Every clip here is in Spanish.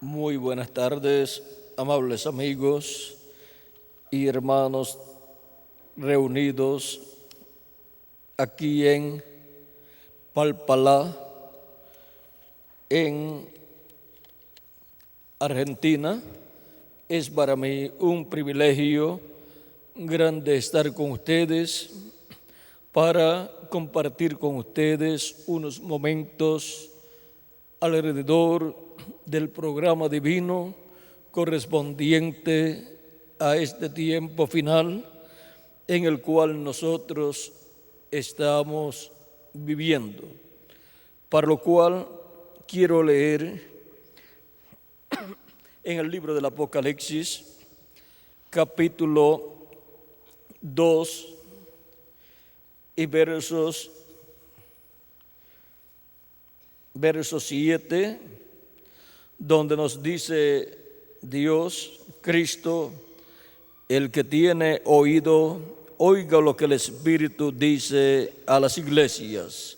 Muy buenas tardes, amables amigos y hermanos reunidos aquí en Palpalá, en Argentina. Es para mí un privilegio grande estar con ustedes para compartir con ustedes unos momentos alrededor del programa divino correspondiente a este tiempo final en el cual nosotros estamos viviendo. Para lo cual quiero leer en el libro del Apocalipsis, capítulo 2 y versos 7, donde nos dice Dios, Cristo: el que tiene oído, oiga lo que el Espíritu dice a las iglesias.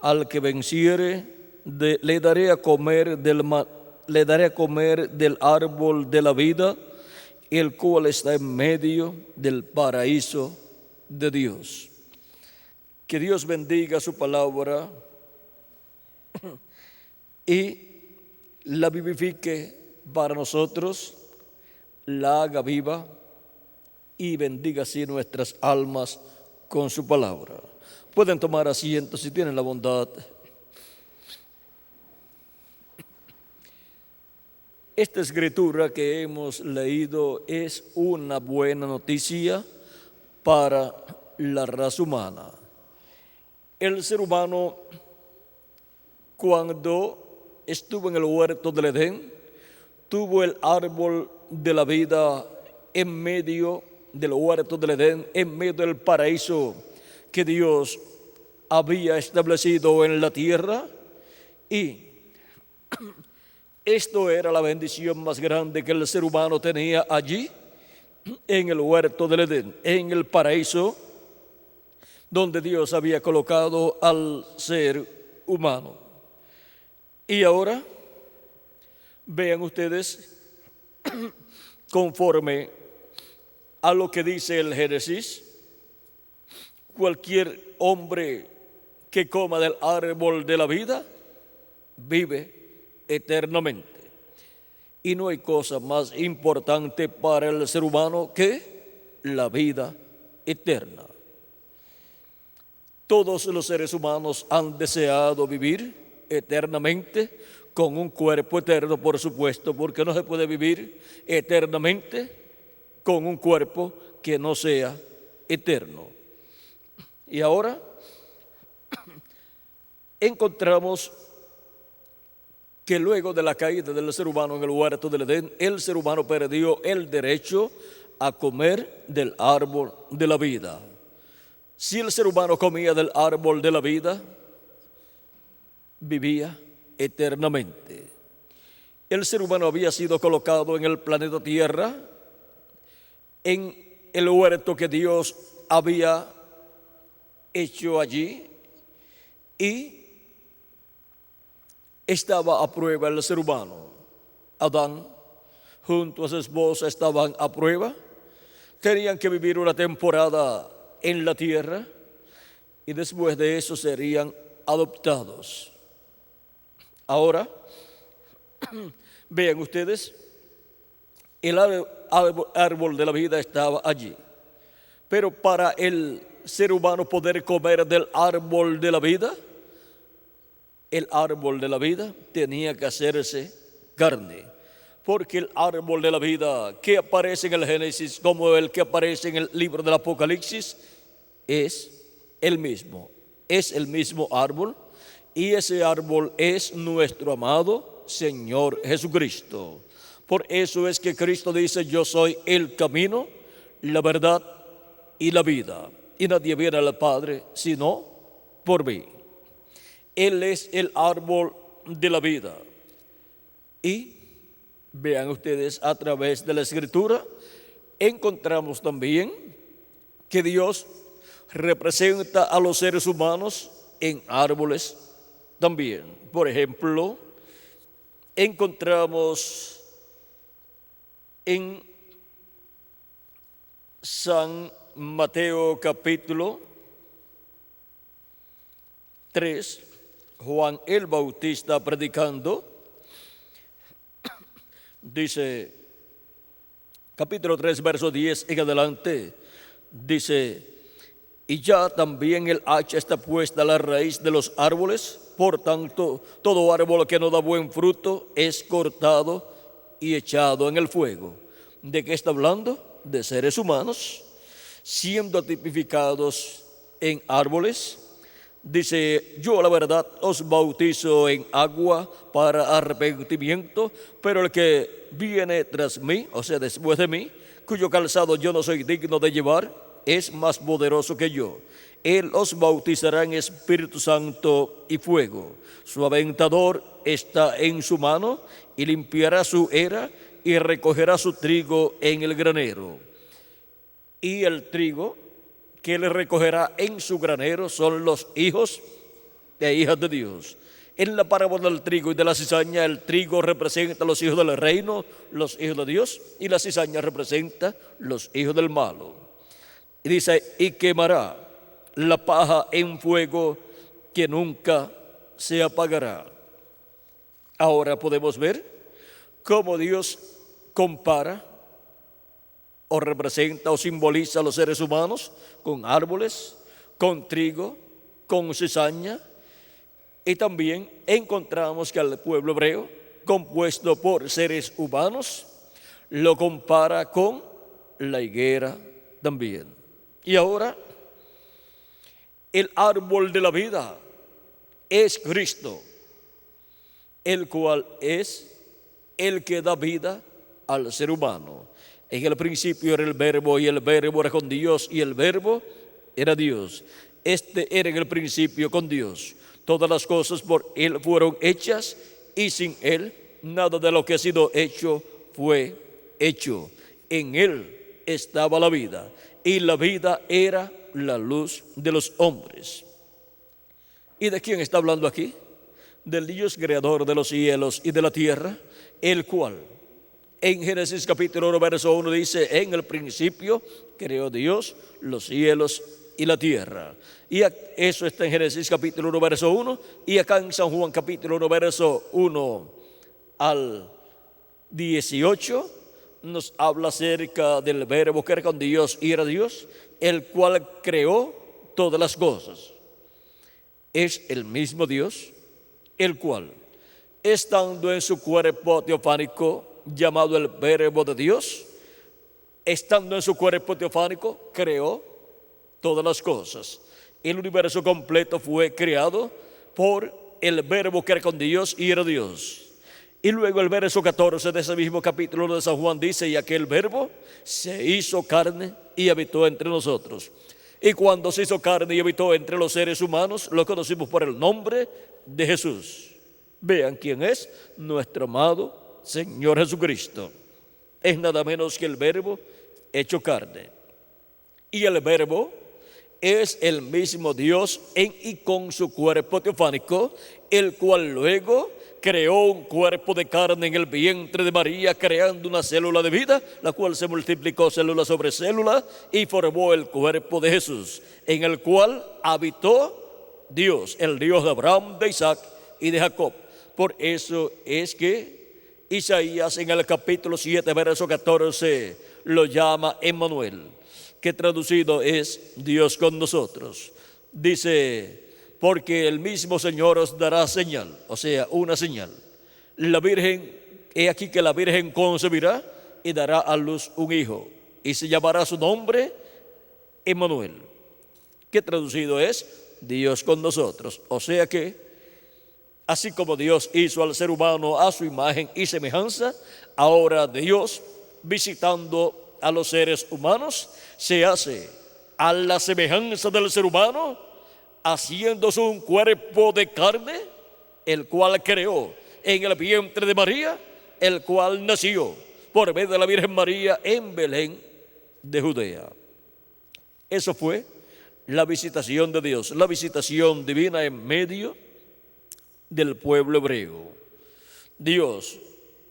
Al que venciere, le daré a comer del árbol de la vida, el cual está en medio del paraíso de Dios. Que Dios bendiga su palabra y la vivifique para nosotros, la haga viva y bendiga así nuestras almas con su palabra. Pueden tomar asiento si tienen la bondad. Esta escritura que hemos leído es una buena noticia para la raza humana. El ser humano, cuando estuvo en el huerto del Edén, tuvo el árbol de la vida en medio del huerto del Edén, en medio del paraíso que Dios había establecido en la tierra, y esto era la bendición más grande que el ser humano tenía allí, en el huerto del Edén, en el paraíso donde Dios había colocado al ser humano. Y ahora, vean ustedes, conforme a lo que dice el Génesis, cualquier hombre que coma del árbol de la vida vive eternamente. Y no hay cosa más importante para el ser humano que la vida eterna. Todos los seres humanos han deseado vivir eternamente con un cuerpo eterno, por supuesto, porque no se puede vivir eternamente con un cuerpo que no sea eterno. Y ahora encontramos que luego de la caída del ser humano en el huerto del Edén, el ser humano perdió el derecho a comer del árbol de la vida. Si el ser humano comía del árbol de la vida, vivía eternamente. El ser humano había sido colocado en el planeta Tierra, en el huerto que Dios había hecho allí, y estaba a prueba el ser humano. Adán junto a su esposa estaban a prueba, tenían que vivir una temporada en la tierra y después de eso serían adoptados. Ahora, vean ustedes, el árbol de la vida estaba allí, pero para el ser humano poder comer del árbol de la vida, el árbol de la vida tenía que hacerse carne, porque el árbol de la vida que aparece en el Génesis como el que aparece en el libro del Apocalipsis es el mismo árbol, y ese árbol es nuestro amado Señor Jesucristo. Por eso es que Cristo dice: yo soy el camino, la verdad y la vida, y nadie viene al Padre sino por mí. Él es el árbol de la vida. Y vean ustedes, a través de la Escritura encontramos también que Dios representa a los seres humanos en árboles también. Por ejemplo, encontramos en San Mateo capítulo 3, Juan el Bautista predicando, dice, capítulo 3, verso 10 en adelante, dice: y ya también el hacha está puesta a la raíz de los árboles, por tanto, todo árbol que no da buen fruto es cortado y echado en el fuego. ¿De qué está hablando? De seres humanos, siendo tipificados en árboles. Dice: yo la verdad os bautizo en agua para arrepentimiento, pero el que viene tras mí, o sea, después de mí, cuyo calzado yo no soy digno de llevar, es más poderoso que yo. Él os bautizará en Espíritu Santo y fuego. Su aventador está en su mano y limpiará su era y recogerá su trigo en el granero. Y el trigo que le recogerá en su granero son los hijos e hijas de Dios. En la parábola del trigo y de la cizaña, el trigo representa a los hijos del reino, los hijos de Dios, y la cizaña representa los hijos del malo. Y dice: y quemará la paja en fuego que nunca se apagará. Ahora podemos ver cómo Dios compara o representa o simboliza a los seres humanos con árboles, con trigo, con cizaña, y también encontramos que al pueblo hebreo, compuesto por seres humanos, lo compara con la higuera también. Y ahora, el árbol de la vida es Cristo, el cual es el que da vida al ser humano. En el principio era el Verbo, y el Verbo era con Dios, y el Verbo era Dios. Este era en el principio con Dios. Todas las cosas por Él fueron hechas, y sin Él nada de lo que ha sido hecho fue hecho. En Él estaba la vida, y la vida era la luz de los hombres. ¿Y de quién está hablando aquí? Del Dios creador de los cielos y de la tierra, el cual en Génesis capítulo 1, verso 1 dice: en el principio creó Dios los cielos y la tierra. Y eso está en Génesis capítulo 1, verso 1. Y acá en San Juan capítulo 1, verso 1 al 18, nos habla acerca del Verbo que era con Dios y era Dios, el cual creó todas las cosas. Es el mismo Dios, el cual, estando en su cuerpo teofánico, llamado el Verbo de Dios, estando en su cuerpo teofánico, creó todas las cosas. El universo completo fue creado por el Verbo que era con Dios y era Dios. Y luego el verso 14 de ese mismo capítulo de San Juan dice: y aquel Verbo se hizo carne y habitó entre nosotros. Y cuando se hizo carne y habitó entre los seres humanos, lo conocimos por el nombre de Jesús. Vean quién es nuestro amado Señor Jesucristo. Es nada menos que el Verbo hecho carne. Y el Verbo es el mismo Dios en y con su cuerpo teofánico, el cual luego creó un cuerpo de carne en el vientre de María, creando una célula de vida, la cual se multiplicó célula sobre célula y formó el cuerpo de Jesús, en el cual habitó Dios, el Dios de Abraham, de Isaac y de Jacob. Por eso es que Isaías en el capítulo 7, verso 14, lo llama Emmanuel, que traducido es Dios con nosotros. Dice: porque el mismo Señor os dará señal, o sea, una señal. La Virgen, he aquí que la Virgen concebirá y dará a luz un hijo, y se llamará su nombre Emmanuel, que traducido es Dios con nosotros. O sea que, así como Dios hizo al ser humano a su imagen y semejanza, ahora Dios, visitando a los seres humanos, se hace a la semejanza del ser humano, haciéndose un cuerpo de carne, el cual creó en el vientre de María, el cual nació por medio de la Virgen María en Belén de Judea. Eso fue la visitación de Dios, la visitación divina en medio del pueblo hebreo. Dios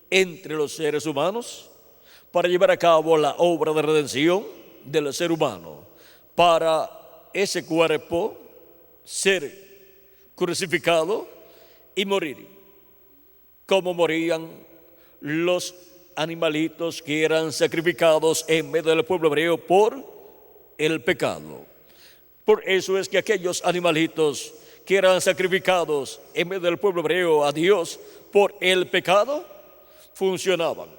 entre los seres humanos para llevar a cabo la obra de redención del ser humano, para ese cuerpo ser crucificado y morir, como morían los animalitos que eran sacrificados en medio del pueblo hebreo por el pecado. Por eso es que aquellos animalitos que eran sacrificados en medio del pueblo hebreo a Dios por el pecado, funcionaban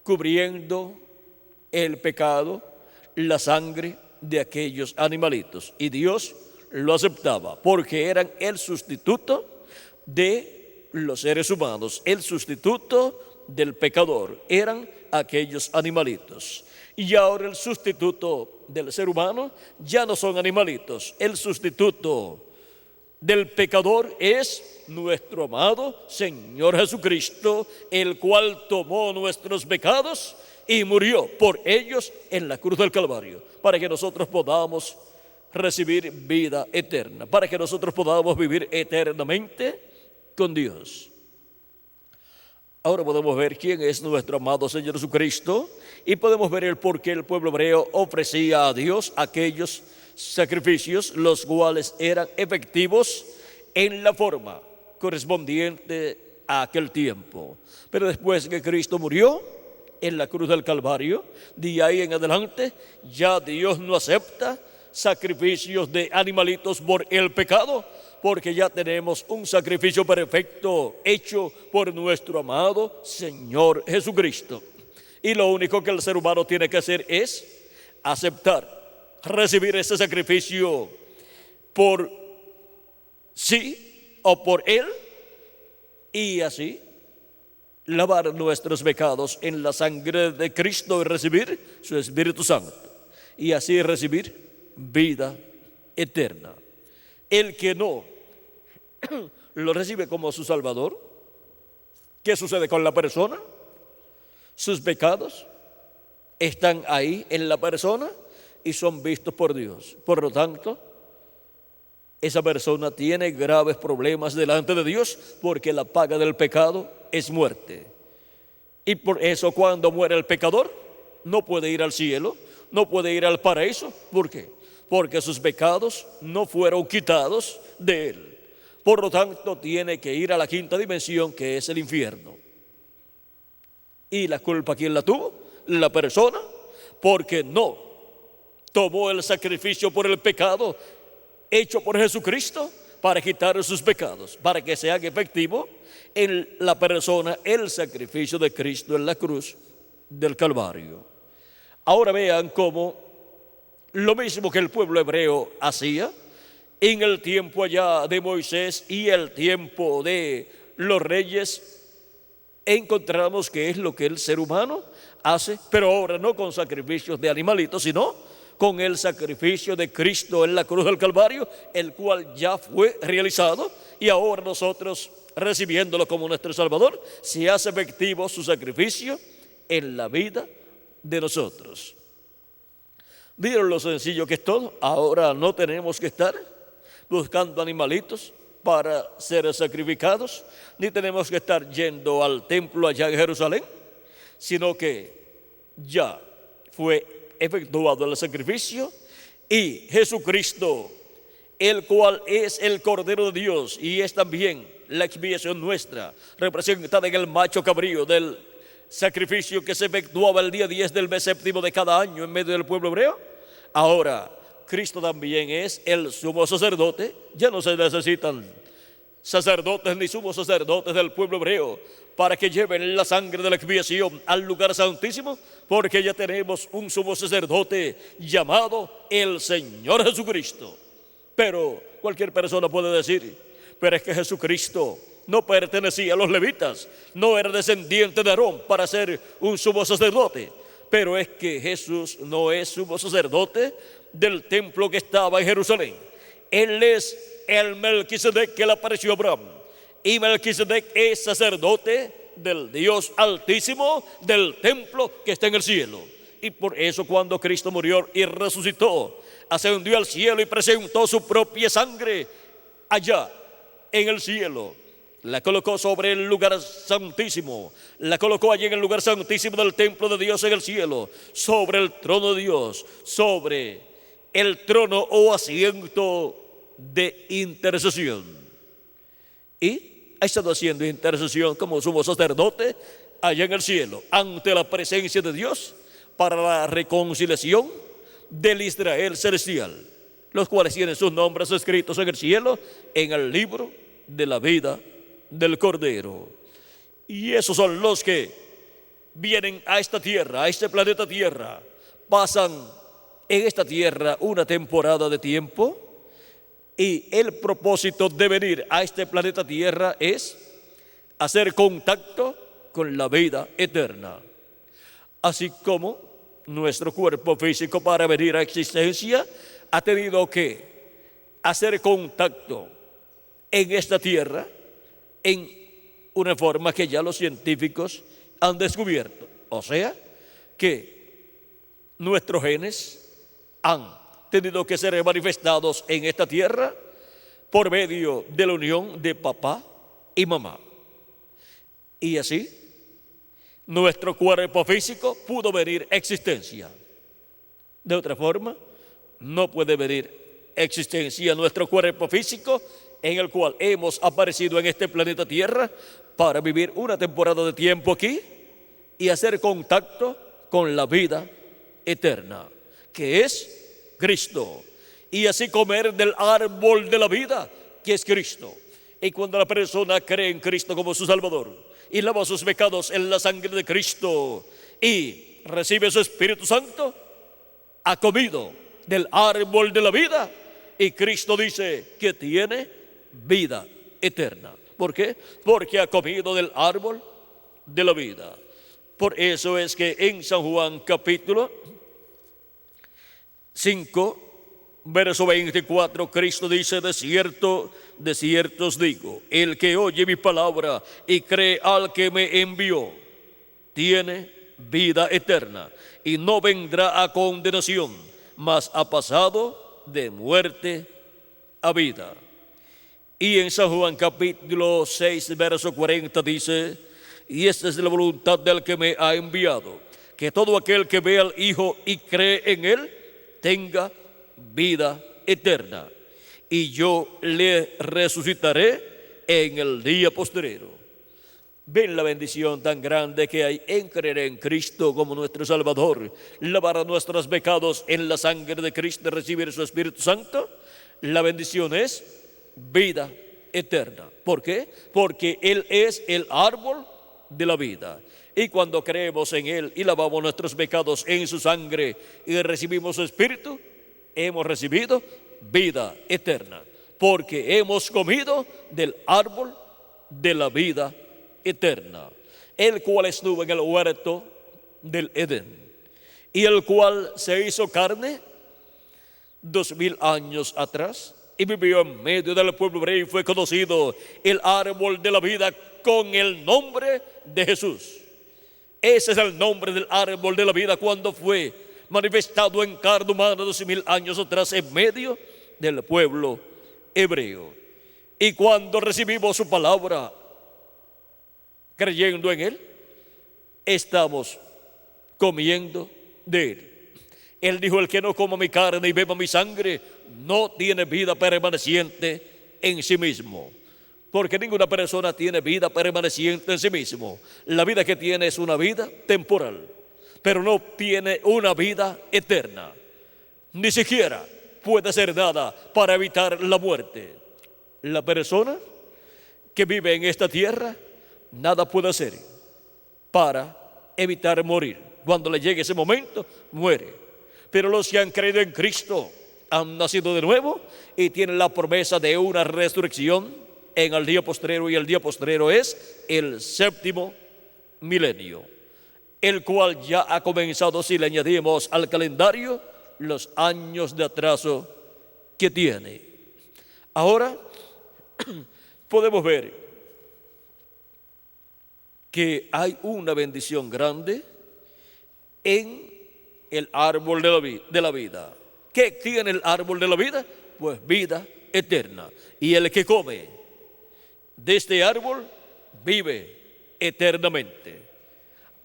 cubriendo el pecado, la sangre de aquellos animalitos. Y Dios lo aceptaba porque eran el sustituto de los seres humanos, el sustituto del pecador, eran aquellos animalitos. Y ahora el sustituto del ser humano ya no son animalitos, el sustituto del pecador es nuestro amado Señor Jesucristo, el cual tomó nuestros pecados y murió por ellos en la cruz del Calvario, para que nosotros podamos recibir vida eterna, para que nosotros podamos vivir eternamente con Dios. Ahora podemos ver quién es nuestro amado Señor Jesucristo y podemos ver el por qué el pueblo hebreo ofrecía a Dios aquellos sacrificios, los cuales eran efectivos en la forma correspondiente a aquel tiempo. Pero después que Cristo murió en la cruz del Calvario, de ahí en adelante ya Dios no acepta sacrificios de animalitos por el pecado, porque ya tenemos un sacrificio perfecto hecho por nuestro amado Señor Jesucristo. Y lo único que el ser humano tiene que hacer es aceptar, recibir ese sacrificio por sí o por Él, y así lavar nuestros pecados en la sangre de Cristo y recibir su Espíritu Santo, y así recibir vida eterna. El que no lo recibe como su Salvador, ¿qué sucede con la persona? Sus pecados están ahí en la persona y son vistos por Dios. Por lo tanto, esa persona tiene graves problemas delante de Dios, porque la paga del pecado es muerte. Y por eso cuando muere el pecador, no puede ir al cielo, no puede ir al paraíso. ¿Por qué? Porque sus pecados no fueron quitados de él. Por lo tanto, tiene que ir a la quinta dimensión, que es el infierno. ¿Y la culpa quién la tuvo? La persona, porque no tomó el sacrificio por el pecado hecho por Jesucristo para quitar sus pecados, para que se haga efectivo en la persona el sacrificio de Cristo en la cruz del Calvario. Ahora vean cómo lo mismo que el pueblo hebreo hacía en el tiempo allá de Moisés y el tiempo de los reyes, encontramos que es lo que el ser humano hace, pero ahora no con sacrificios de animalitos, sino con el sacrificio de Cristo en la cruz del Calvario, el cual ya fue realizado, y ahora nosotros, recibiéndolo como nuestro Salvador, se hace efectivo su sacrificio en la vida de nosotros. ¿Vieron lo sencillo que es todo? Ahora no tenemos que estar buscando animalitos para ser sacrificados, ni tenemos que estar yendo al templo allá en Jerusalén, sino que ya fue efectuado el sacrificio, y Jesucristo, el cual es el Cordero de Dios y es también la expiación nuestra, representada en el macho cabrío del sacrificio que se efectuaba el día 10 del mes séptimo de cada año en medio del pueblo hebreo. Ahora Cristo también es el sumo sacerdote. Ya no se necesitan sacerdotes ni sumos sacerdotes del pueblo hebreo para que lleven la sangre de la expiación al lugar santísimo, porque ya tenemos un sumo sacerdote llamado el Señor Jesucristo. Pero cualquier persona puede decir: pero es que Jesucristo no pertenecía a los levitas, no era descendiente de Aarón para ser un sumo sacerdote. Pero es que Jesús no es sumo sacerdote del templo que estaba en Jerusalén. Él es el Melquisedec que le apareció a Abraham, y Melquisedec es sacerdote del Dios Altísimo, del templo que está en el cielo. Y por eso cuando Cristo murió y resucitó, ascendió al cielo y presentó su propia sangre allá en el cielo, La colocó sobre el lugar santísimo. La colocó allí en el lugar santísimo del templo de Dios en el cielo, sobre el trono de Dios, sobre el trono o asiento de intercesión. Y ha estado haciendo intercesión como sumo sacerdote allá en el cielo, ante la presencia de Dios, para la reconciliación del Israel celestial, los cuales tienen sus nombres escritos en el cielo, en el libro de la vida del Cordero. Y esos son los que vienen a esta tierra, a este planeta Tierra, pasan en esta tierra una temporada de tiempo, y el propósito de venir a este planeta Tierra es hacer contacto con la vida eterna. Así como nuestro cuerpo físico, para venir a existencia, ha tenido que hacer contacto en esta tierra en una forma que ya los científicos han descubierto. O sea, que nuestros genes han tenido que ser manifestados en esta tierra por medio de la unión de papá y mamá. Y así, nuestro cuerpo físico pudo venir a existencia. De otra forma, no puede venir a existencia nuestro cuerpo físico, en el cual hemos aparecido en este planeta Tierra para vivir una temporada de tiempo aquí y hacer contacto con la vida eterna, que es Cristo, y así comer del árbol de la vida, que es Cristo. Y cuando la persona cree en Cristo como su Salvador y lava sus pecados en la sangre de Cristo y recibe su Espíritu Santo, ha comido del árbol de la vida, y Cristo dice que tiene vida eterna. ¿Por qué? Porque ha comido del árbol de la vida. Por eso es que en San Juan capítulo 5, verso 24, Cristo dice: de cierto os digo, el que oye mi palabra y cree al que me envió, tiene vida eterna, y no vendrá a condenación, mas ha pasado de muerte a vida. Y en San Juan capítulo 6, verso 40 dice: y esta es la voluntad del que me ha enviado, que todo aquel que ve al Hijo y cree en Él tenga vida eterna, y yo le resucitaré en el día postrero. Ven la bendición tan grande que hay en creer en Cristo como nuestro Salvador, lavar nuestros pecados en la sangre de Cristo y recibir su Espíritu Santo. La bendición es vida eterna. ¿Por qué? Porque Él es el árbol de la vida. Y cuando creemos en Él y lavamos nuestros pecados en su sangre y recibimos su Espíritu, hemos recibido vida eterna, porque hemos comido del árbol de la vida eterna, el cual estuvo en el huerto del Edén, y el cual se hizo carne 2000 años atrás y vivió en medio del pueblo hebreo, y fue conocido el árbol de la vida con el nombre de Jesús. Ese es el nombre del árbol de la vida cuando fue manifestado en carne humana 2000 años atrás en medio del pueblo hebreo. Y cuando recibimos su palabra, creyendo en Él, estamos comiendo de Él. Él dijo: el que no coma mi carne y beba mi sangre no tiene vida permaneciente en sí mismo. Porque ninguna persona tiene vida permaneciente en sí mismo. La vida que tiene es una vida temporal, pero no tiene una vida eterna. Ni siquiera puede hacer nada para evitar la muerte. La persona que vive en esta tierra nada puede hacer para evitar morir. Cuando le llegue ese momento, muere. Pero los que han creído en Cristo han nacido de nuevo y tienen la promesa de una resurrección en el día postrero, y el día postrero es el séptimo milenio, el cual ya ha comenzado si le añadimos al calendario los años de atraso que tiene. Ahora podemos ver que hay una bendición grande en el árbol de la vida. ¿Qué tiene el árbol de la vida? Pues vida eterna. Y el que come de este árbol vive eternamente.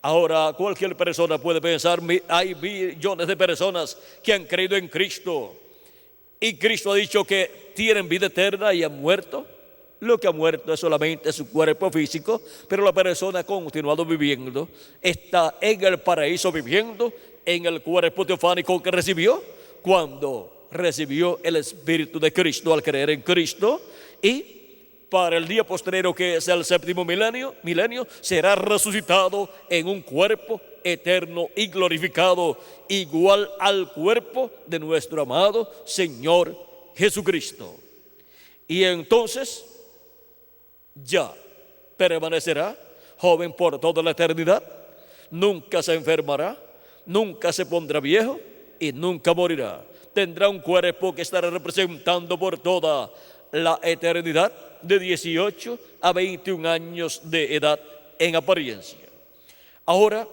Ahora cualquier persona puede pensar, hay millones de personas que han creído en Cristo y Cristo ha dicho que tienen vida eterna y han muerto. Lo que ha muerto es solamente su cuerpo físico, pero la persona ha continuado viviendo, está en el paraíso viviendo en el cuerpo teofánico que recibió cuando recibió el Espíritu de Cristo al creer en Cristo, y para el día postrero, que es el séptimo milenio, será resucitado en un cuerpo eterno y glorificado, igual al cuerpo de nuestro amado Señor Jesucristo. Y entonces ya permanecerá joven por toda la eternidad, nunca se enfermará, nunca se pondrá viejo y nunca morirá. Tendrá un cuerpo que estará representando por toda la eternidad, de 18 a 21 años de edad en apariencia. Ahora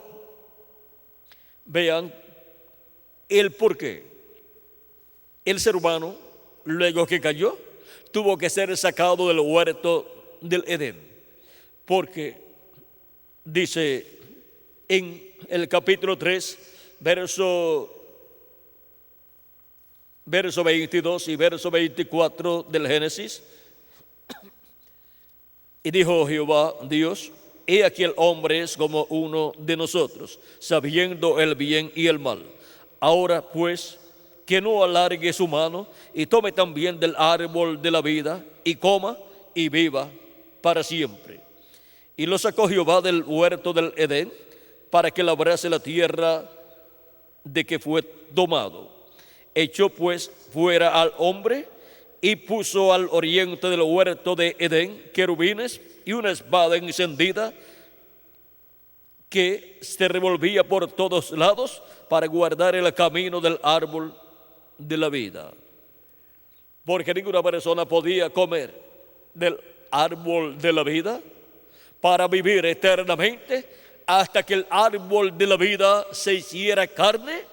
vean el porqué. El ser humano, luego que cayó, tuvo que ser sacado del huerto del Edén, porque dice en el capítulo 3, verso 22 y verso 24 del Génesis: y dijo Jehová Dios, he aquí el hombre es como uno de nosotros, sabiendo el bien y el mal. Ahora pues, que no alargue su mano y tome también del árbol de la vida y coma y viva para siempre. Y lo sacó Jehová del huerto del Edén para que labrase la tierra de que fue domado. Echó pues fuera al hombre y puso al oriente del huerto de Edén querubines y una espada encendida que se revolvía por todos lados para guardar el camino del árbol de la vida. Porque ninguna persona podía comer del árbol de la vida para vivir eternamente hasta que el árbol de la vida se hiciera carne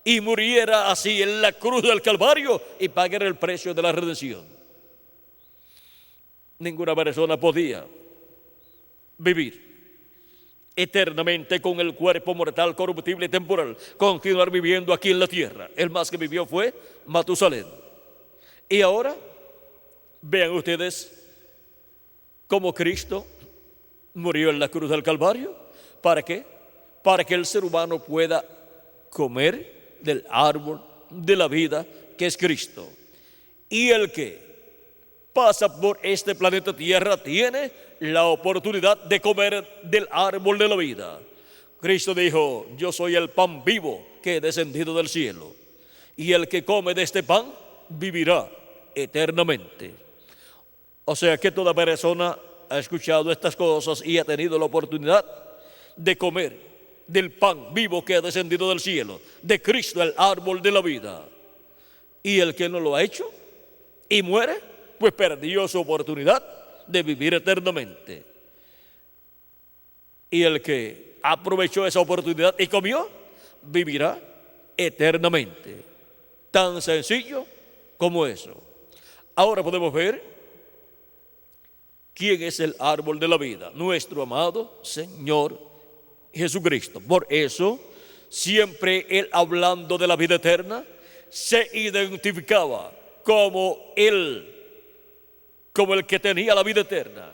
y muriera así en la cruz del Calvario y pagara el precio de la redención. Ninguna persona podía vivir eternamente con el cuerpo mortal, corruptible y temporal, continuar viviendo aquí en la tierra. El más que vivió fue Matusalén. Y ahora vean ustedes cómo Cristo murió en la cruz del Calvario. ¿Para qué? Para que el ser humano pueda comer del árbol de la vida, que es Cristo. Y el que pasa por este planeta Tierra tiene la oportunidad de comer del árbol de la vida. Cristo dijo, yo soy el pan vivo que he descendido del cielo, y el que come de este pan vivirá eternamente. O sea que toda persona ha escuchado estas cosas y ha tenido la oportunidad de comer del pan vivo que ha descendido del cielo, de Cristo, el árbol de la vida. Y el que no lo ha hecho y muere, pues perdió su oportunidad de vivir eternamente. Y el que aprovechó esa oportunidad y comió, vivirá eternamente. Tan sencillo como eso. Ahora podemos ver quién es el árbol de la vida: nuestro amado Señor Jesucristo. Por eso, siempre Él, hablando de la vida eterna, se identificaba como el que tenía la vida eterna.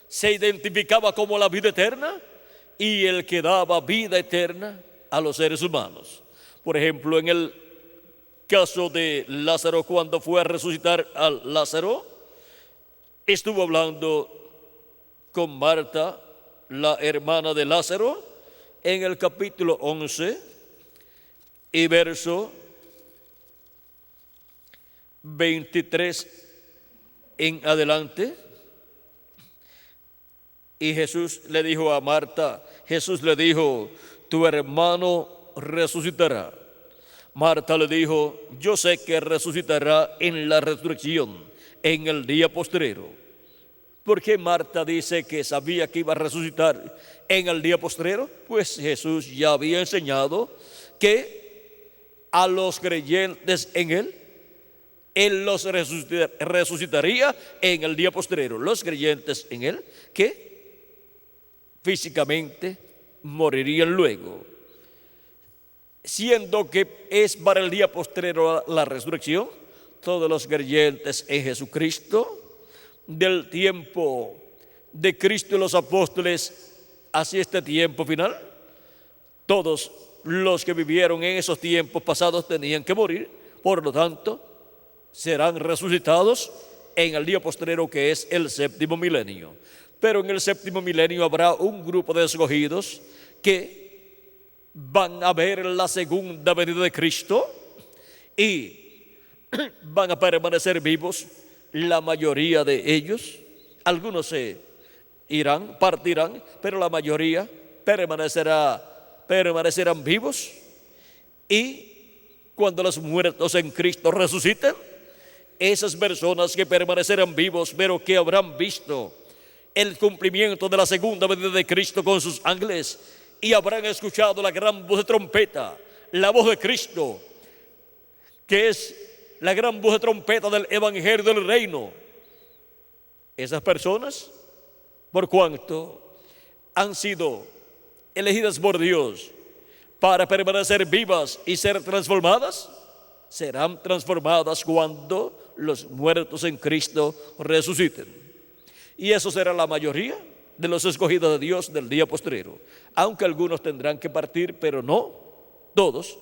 Se identificaba como la vida eterna y el que daba vida eterna a los seres humanos. Por ejemplo, en el caso de Lázaro, cuando fue a resucitar a Lázaro, estuvo hablando con Marta, la hermana de Lázaro, en el capítulo 11 y verso 23 en adelante. Y Jesús le dijo a Marta, Jesús le dijo, tu hermano resucitará. Marta le dijo, yo sé que resucitará en la resurrección, en el día postrero. ¿Por qué Marta dice que sabía que iba a resucitar en el día postrero? Pues Jesús ya había enseñado que a los creyentes en Él Él los resucitaría en el día postrero, los creyentes en Él, que físicamente morirían luego. Siendo que es para el día postrero la resurrección, todos los creyentes en Jesucristo, del tiempo de Cristo y los apóstoles hacia este tiempo final, todos los que vivieron en esos tiempos pasados tenían que morir, por lo tanto, serán resucitados en el día postrero, que es el séptimo milenio. Pero en el séptimo milenio habrá un grupo de escogidos que van a ver la segunda venida de Cristo y van a permanecer vivos, la mayoría de ellos. Algunos se irán, partirán, pero la mayoría permanecerán vivos. Y cuando los muertos en Cristo resuciten, esas personas que permanecerán vivos, pero que habrán visto el cumplimiento de la segunda venida de Cristo con sus ángeles y habrán escuchado la gran voz de trompeta, la voz de Cristo, que es la gran voz de trompeta del evangelio del reino. Esas personas, por cuanto han sido elegidas por Dios para permanecer vivas y ser transformadas, serán transformadas cuando los muertos en Cristo resuciten. Y eso será la mayoría de los escogidos de Dios del día postrero, aunque algunos tendrán que partir, pero no todos.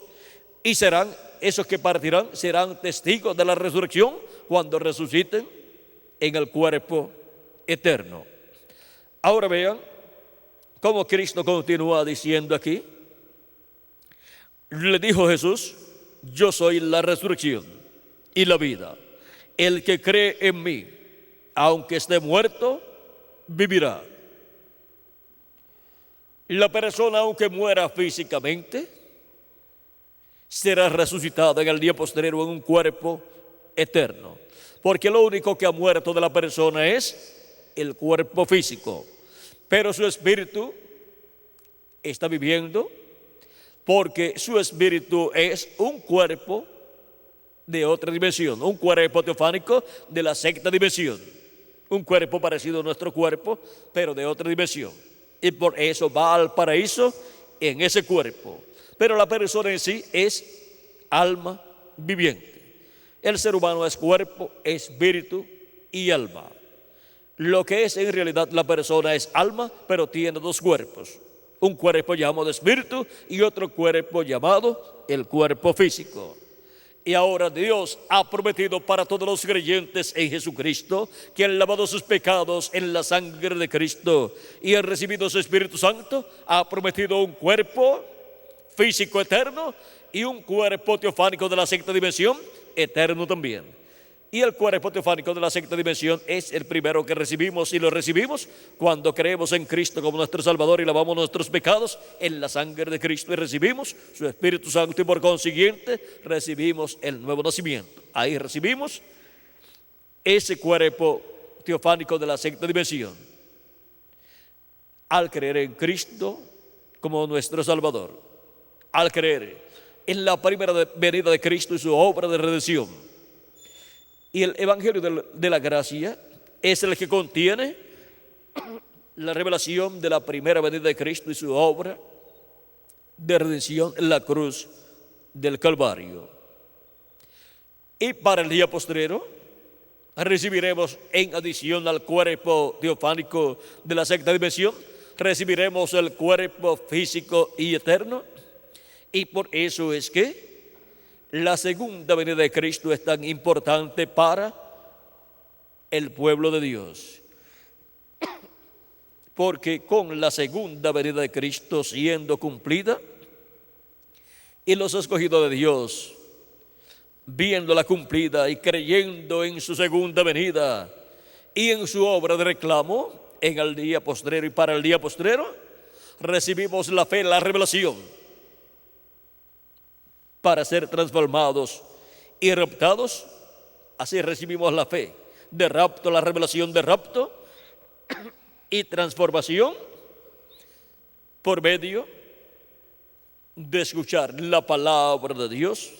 Y serán, esos que partirán, serán testigos de la resurrección cuando resuciten en el cuerpo eterno. Ahora vean cómo Cristo continúa diciendo aquí. Le dijo Jesús: yo soy la resurrección y la vida. El que cree en mí, aunque esté muerto, vivirá. La persona, aunque muera físicamente, será resucitada en el día postrero en un cuerpo eterno. Porque lo único que ha muerto de la persona es el cuerpo físico. Pero su espíritu está viviendo, porque su espíritu es un cuerpo de otra dimensión, un cuerpo teofánico de la sexta dimensión, un cuerpo parecido a nuestro cuerpo, pero de otra dimensión. Y por eso va al paraíso en ese cuerpo. Pero la persona en sí es alma viviente. El ser humano es cuerpo, espíritu y alma. Lo que es en realidad la persona es alma, pero tiene dos cuerpos. Un cuerpo llamado espíritu y otro cuerpo llamado el cuerpo físico. Y ahora Dios ha prometido para todos los creyentes en Jesucristo, que han lavado sus pecados en la sangre de Cristo y han recibido su Espíritu Santo, ha prometido un cuerpo físico eterno y un cuerpo teofánico de la sexta dimensión eterno también. Y el cuerpo teofánico de la sexta dimensión es el primero que recibimos, y lo recibimos cuando creemos en Cristo como nuestro Salvador y lavamos nuestros pecados en la sangre de Cristo y recibimos su Espíritu Santo, y por consiguiente recibimos el nuevo nacimiento. Ahí recibimos ese cuerpo teofánico de la sexta dimensión al creer en Cristo como nuestro Salvador, al creer en la primera venida de Cristo y su obra de redención. Y el Evangelio de la Gracia es el que contiene la revelación de la primera venida de Cristo y su obra de redención en la cruz del Calvario. Y para el día postrero recibiremos, en adición al cuerpo teofánico de la sexta dimensión, recibiremos el cuerpo físico y eterno. Y por eso es que la segunda venida de Cristo es tan importante para el pueblo de Dios. Porque con la segunda venida de Cristo siendo cumplida y los escogidos de Dios viéndola cumplida y creyendo en su segunda venida y en su obra de reclamo en el día postrero y para el día postrero, recibimos la fe, la revelación, para ser transformados y raptados. Así recibimos la fe de rapto, la revelación de rapto y transformación por medio de escuchar la palabra de Dios,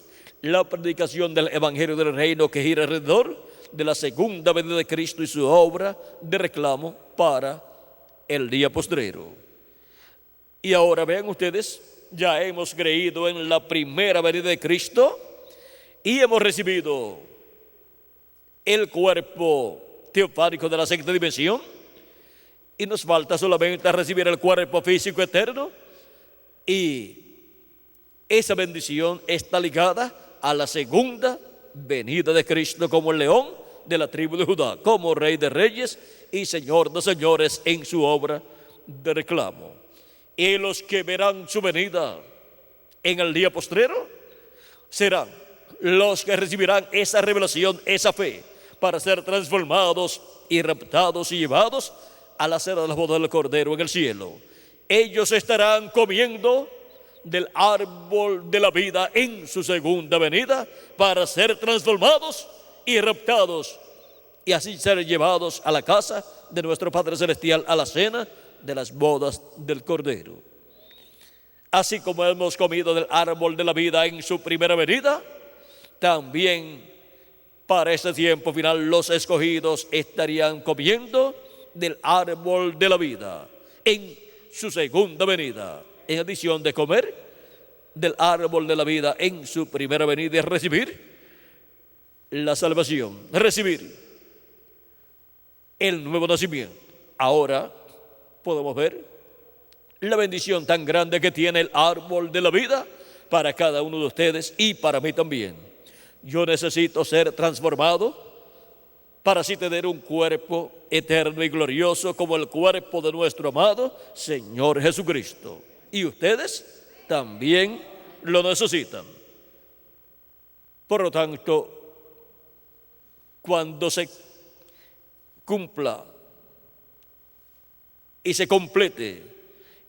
la predicación del Evangelio del Reino que gira alrededor de la segunda venida de Cristo y su obra de reclamo para el día postrero. Y ahora vean ustedes, ya hemos creído en la primera venida de Cristo y hemos recibido el cuerpo teofánico de la sexta dimensión, y nos falta solamente recibir el cuerpo físico eterno, y esa bendición está ligada a la segunda venida de Cristo como el león de la tribu de Judá, como Rey de Reyes y Señor de Señores en su obra de reclamo. Y los que verán su venida en el día postrero serán los que recibirán esa revelación, esa fe, para ser transformados y raptados y llevados a la cena de la boda del Cordero en el cielo. Ellos estarán comiendo del árbol de la vida en su segunda venida para ser transformados y raptados y así ser llevados a la casa de nuestro Padre Celestial, a la cena de las bodas del Cordero. Así como hemos comido del árbol de la vida en su primera venida, también para este tiempo final los escogidos estarían comiendo del árbol de la vida en su segunda venida, en adición de comer del árbol de la vida en su primera venida, y recibir la salvación, recibir el nuevo nacimiento. Ahora podemos ver la bendición tan grande que tiene el árbol de la vida para cada uno de ustedes y para mí también. Yo necesito ser transformado para así tener un cuerpo eterno y glorioso como el cuerpo de nuestro amado Señor Jesucristo. Y ustedes también lo necesitan. Por lo tanto, cuando se cumpla y se complete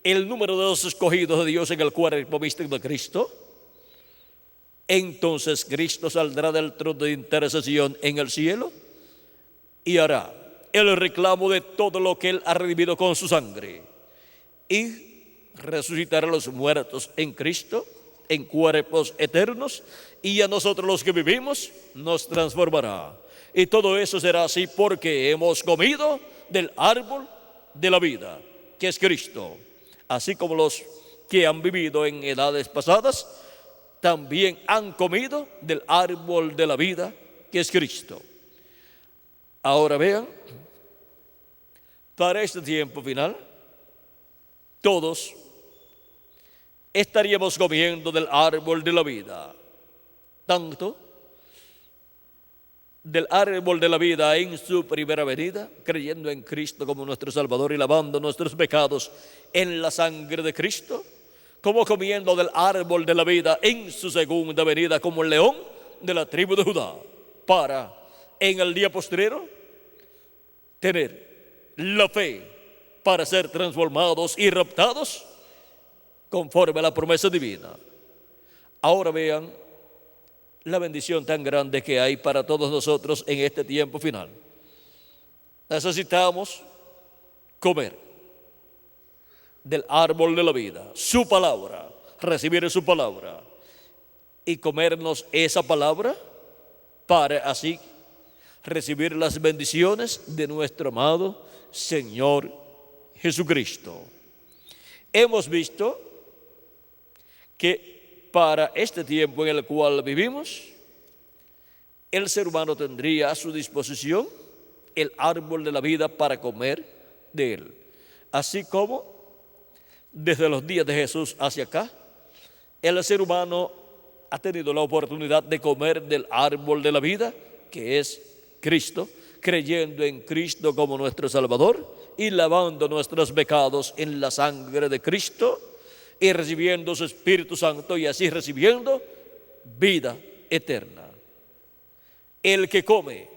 el número de los escogidos de Dios en el cuerpo místico de Cristo, entonces Cristo saldrá del trono de intercesión en el cielo y hará el reclamo de todo lo que Él ha redimido con su sangre, y resucitará a los muertos en Cristo en cuerpos eternos, y a nosotros los que vivimos nos transformará. Y todo eso será así porque hemos comido del árbol de la vida, que es Cristo. Así como los que han vivido en edades pasadas también han comido del árbol de la vida, que es Cristo. Ahora vean, para este tiempo final, todos estaríamos comiendo del árbol de la vida, tanto del árbol de la vida en su primera venida, creyendo en Cristo como nuestro Salvador y lavando nuestros pecados en la sangre de Cristo, como comiendo del árbol de la vida en su segunda venida como el león de la tribu de Judá, para en el día postrero tener la fe para ser transformados y raptados conforme a la promesa divina. Ahora vean la bendición tan grande que hay para todos nosotros en este tiempo final. Necesitamos comer del árbol de la vida, su palabra, recibir su palabra y comernos esa palabra para así recibir las bendiciones de nuestro amado Señor Jesucristo. Hemos visto que para este tiempo en el cual vivimos, el ser humano tendría a su disposición el árbol de la vida para comer de él. Así como desde los días de Jesús hacia acá, el ser humano ha tenido la oportunidad de comer del árbol de la vida, que es Cristo, creyendo en Cristo como nuestro Salvador y lavando nuestros pecados en la sangre de Cristo y recibiendo su Espíritu Santo y así recibiendo vida eterna. El que come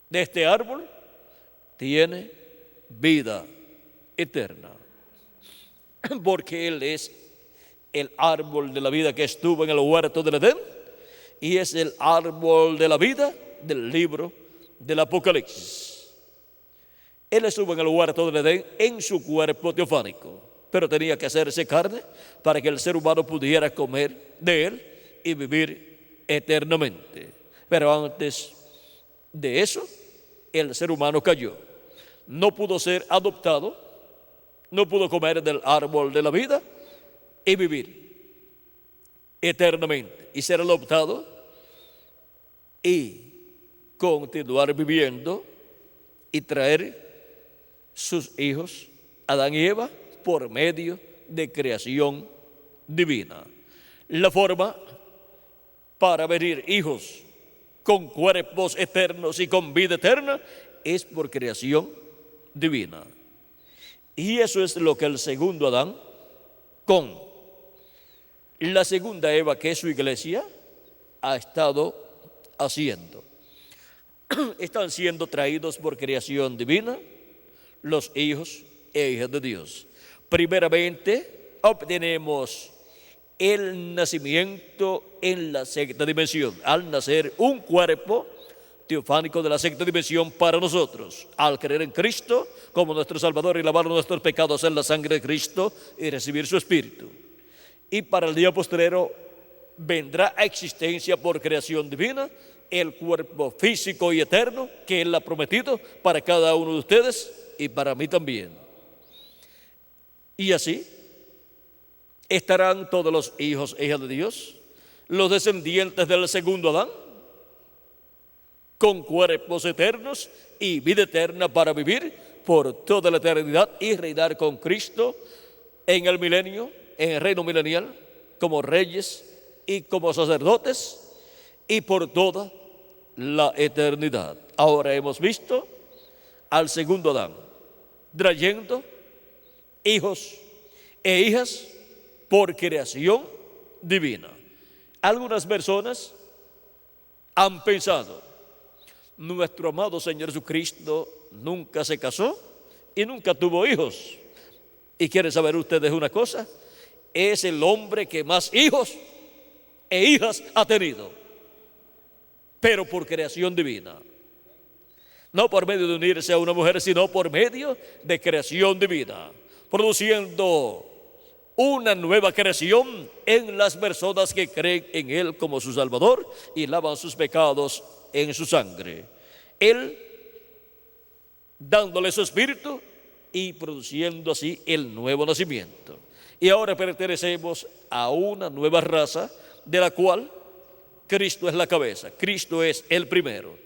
de este árbol tiene vida eterna, porque Él es el árbol de la vida que estuvo en el huerto del Edén y es el árbol de la vida del libro del Apocalipsis. Él estuvo en el huerto del Edén en su cuerpo teofánico, pero tenía que hacerse carne para que el ser humano pudiera comer de él y vivir eternamente. Pero antes de eso, el ser humano cayó. No pudo ser adoptado, no pudo comer del árbol de la vida y vivir eternamente. Y ser adoptado y continuar viviendo y traer sus hijos, Adán y Eva, por medio de creación divina. La forma para venir hijos con cuerpos eternos y con vida eterna es por creación divina. Y eso es lo que el segundo Adán, con la segunda Eva, que es su iglesia, ha estado haciendo. Están siendo traídos por creación divina los hijos e hijas de Dios. Primeramente, obtenemos el nacimiento en la sexta dimensión. Al nacer, un cuerpo teofánico de la sexta dimensión para nosotros. Al creer en Cristo como nuestro Salvador y lavar nuestros pecados en la sangre de Cristo y recibir su Espíritu. Y para el día postrero vendrá a existencia por creación divina el cuerpo físico y eterno que Él ha prometido para cada uno de ustedes y para mí también. Y así estarán todos los hijos e hijas de Dios, los descendientes del segundo Adán, con cuerpos eternos y vida eterna para vivir por toda la eternidad y reinar con Cristo en el milenio, en el reino milenial, como reyes y como sacerdotes y por toda la eternidad. Ahora hemos visto al segundo Adán trayendo hijos e hijas por creación divina. Algunas personas han pensado: nuestro amado Señor Jesucristo nunca se casó y nunca tuvo hijos. ¿Y quieren saber ustedes una cosa? Es el hombre que más hijos e hijas ha tenido, pero por creación divina. No por medio de unirse a una mujer, sino por medio de creación divina, produciendo una nueva creación en las personas que creen en Él como su Salvador y lavan sus pecados en su sangre. Él dándole su espíritu y produciendo así el nuevo nacimiento. Y ahora pertenecemos a una nueva raza de la cual Cristo es la cabeza, Cristo es el primero.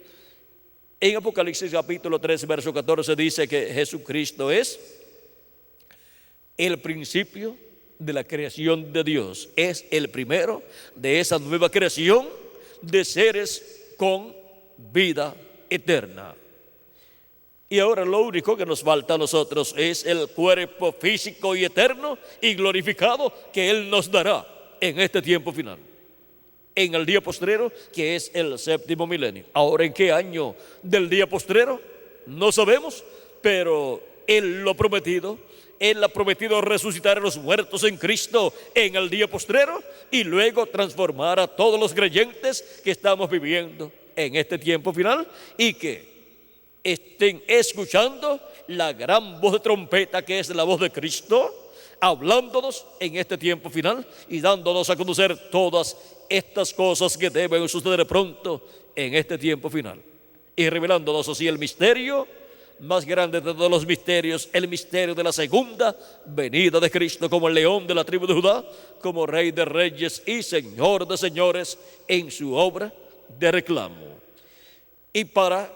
En Apocalipsis capítulo 3, verso 14 dice que Jesucristo es el principio de la creación de Dios. Es el primero de esa nueva creación de seres con vida eterna. Y ahora lo único que nos falta a nosotros es el cuerpo físico y eterno y glorificado que Él nos dará en este tiempo final, en el día postrero, que es el séptimo milenio. Ahora, ¿en qué año del día postrero? No sabemos, pero Él lo prometido. Él ha prometido resucitar a los muertos en Cristo en el día postrero y luego transformar a todos los creyentes que estamos viviendo en este tiempo final y que estén escuchando la gran voz de trompeta que es la voz de Cristo, hablándonos en este tiempo final y dándonos a conocer todas estas cosas que deben suceder pronto en este tiempo final y revelándonos así el misterio más grande de todos los misterios, el misterio de la segunda venida de Cristo como el león de la tribu de Judá, como Rey de reyes y Señor de señores en su obra de reclamo. Y para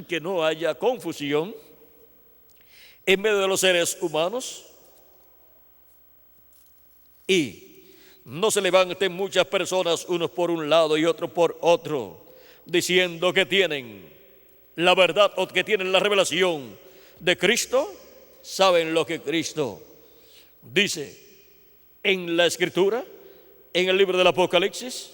que no haya confusión en medio de los seres humanos y no se levanten muchas personas, unos por un lado y otros por otro, diciendo que tienen la verdad o que tienen la revelación de Cristo. Saben lo que Cristo dice en la Escritura, en el libro del Apocalipsis,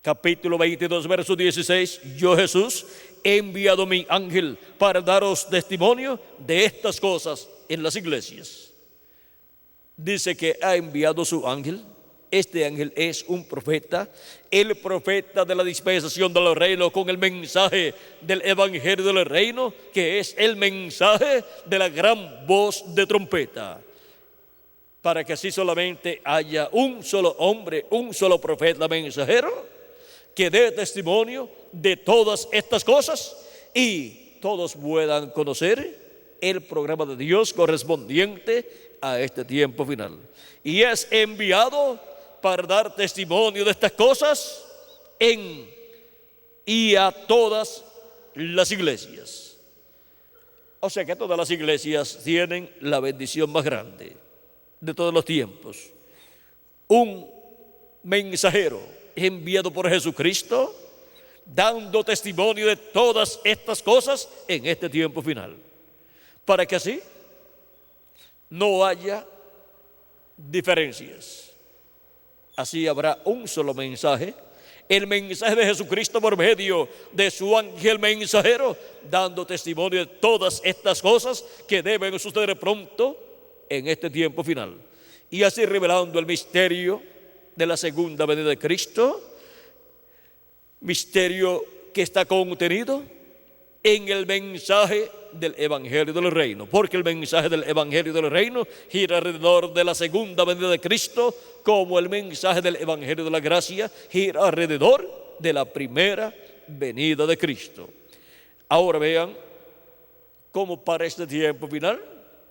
capítulo 22, verso 16: yo, Jesús, he enviado mi ángel para daros testimonio de estas cosas en las iglesias. Dice que ha enviado su ángel. Este ángel es un profeta, el profeta de la dispensación del reino, con el mensaje del evangelio del reino, que es el mensaje de la gran voz de trompeta. para que así solamente haya un solo hombre, un solo profeta mensajero, que dé testimonio de todas estas cosas y todos puedan conocer el programa de Dios correspondiente a este tiempo final. Y es enviado para dar testimonio de estas cosas y a todas las iglesias. O sea que todas las iglesias tienen la bendición más grande de todos los tiempos. Un mensajero enviado por Jesucristo, dando testimonio de todas estas cosas en este tiempo final, para que así no haya diferencias. Así habrá un solo mensaje, el mensaje de Jesucristo por medio de su ángel mensajero, dando testimonio de todas estas cosas que deben suceder pronto en este tiempo final, y así revelando el misterio de la segunda venida de Cristo, misterio que está contenido en el mensaje del Evangelio del Reino, porque el mensaje del Evangelio del Reino gira alrededor de la segunda venida de Cristo, como el mensaje del Evangelio de la Gracia gira alrededor de la primera venida de Cristo. Ahora vean cómo para este tiempo final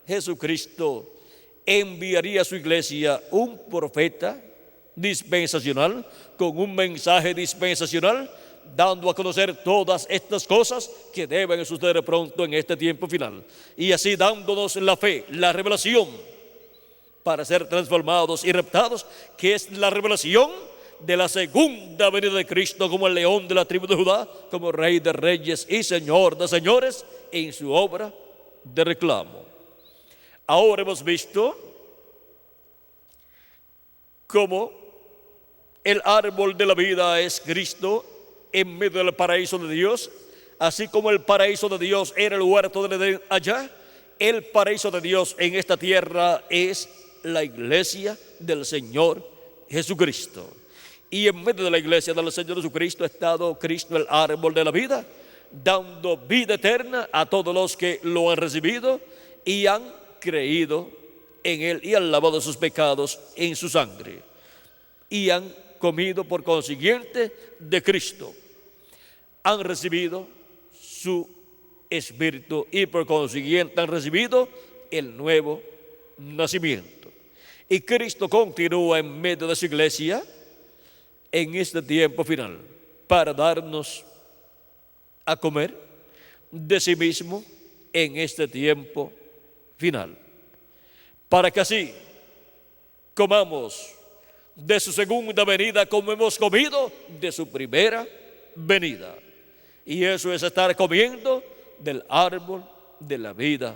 Jesucristo enviaría a su iglesia un profeta dispensacional con un mensaje dispensacional, dando a conocer todas estas cosas que deben suceder pronto en este tiempo final, y así dándonos la fe, la revelación para ser transformados y raptados, que es la revelación de la segunda venida de Cristo como el león de la tribu de Judá, como Rey de reyes y Señor de señores en su obra de reclamo. Ahora hemos visto cómo el árbol de la vida es Cristo en medio del paraíso de Dios, así como el paraíso de Dios era el huerto del Edén allá. El paraíso de Dios en esta tierra es la iglesia del Señor Jesucristo. Y en medio de la iglesia del Señor Jesucristo ha estado Cristo, el árbol de la vida, dando vida eterna a todos los que lo han recibido y han creído en Él y han lavado sus pecados en su sangre y han comido por consiguiente de Cristo, han recibido su Espíritu y por consiguiente han recibido el nuevo nacimiento. Y Cristo continúa en medio de su iglesia en este tiempo final para darnos a comer de sí mismo en este tiempo final, para que así comamos de su segunda venida como hemos comido de su primera venida. Y eso es estar comiendo del árbol de la vida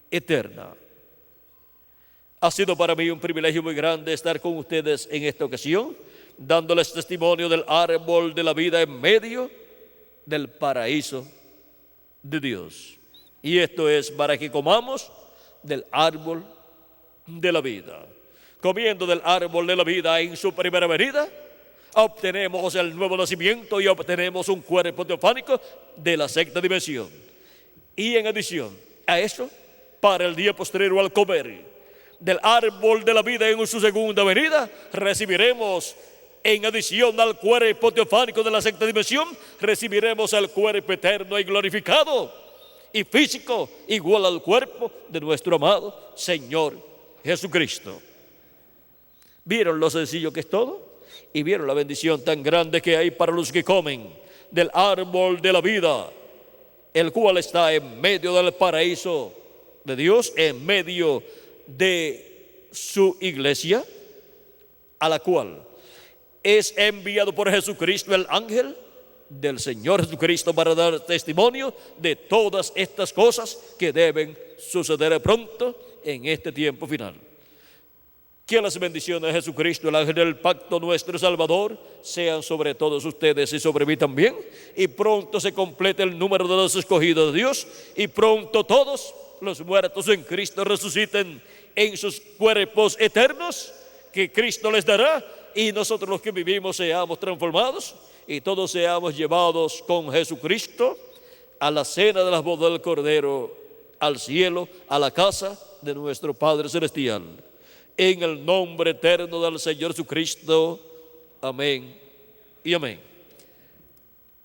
eterna. Ha sido para mí un privilegio muy grande estar con ustedes en esta ocasión, dándoles testimonio del árbol de la vida en medio del paraíso de Dios. Y esto es para que comamos del árbol de la vida. Comiendo del árbol de la vida en su primera venida, obtenemos el nuevo nacimiento y obtenemos un cuerpo teofánico de la sexta dimensión. Y en adición a eso, para el día posterior al comer del árbol de la vida en su segunda venida, recibiremos, en adición al cuerpo teofánico de la sexta dimensión, recibiremos el cuerpo eterno y glorificado y físico igual al cuerpo de nuestro amado Señor Jesucristo. ¿Vieron lo sencillo que es todo? Y vieron la bendición tan grande que hay para los que comen del árbol de la vida, el cual está en medio del paraíso de Dios, en medio de su iglesia, a la cual es enviado por Jesucristo el ángel del Señor Jesucristo para dar testimonio de todas estas cosas que deben suceder pronto en este tiempo final. Que las bendiciones de Jesucristo, el ángel del pacto, nuestro Salvador, sean sobre todos ustedes y sobre mí también. Y pronto se complete el número de los escogidos de Dios. Y pronto todos los muertos en Cristo resuciten en sus cuerpos eternos que Cristo les dará. Y nosotros los que vivimos seamos transformados y todos seamos llevados con Jesucristo a la cena de las bodas del Cordero, al cielo, a la casa de nuestro Padre Celestial. en el nombre eterno del Señor Jesucristo. Amén y amén.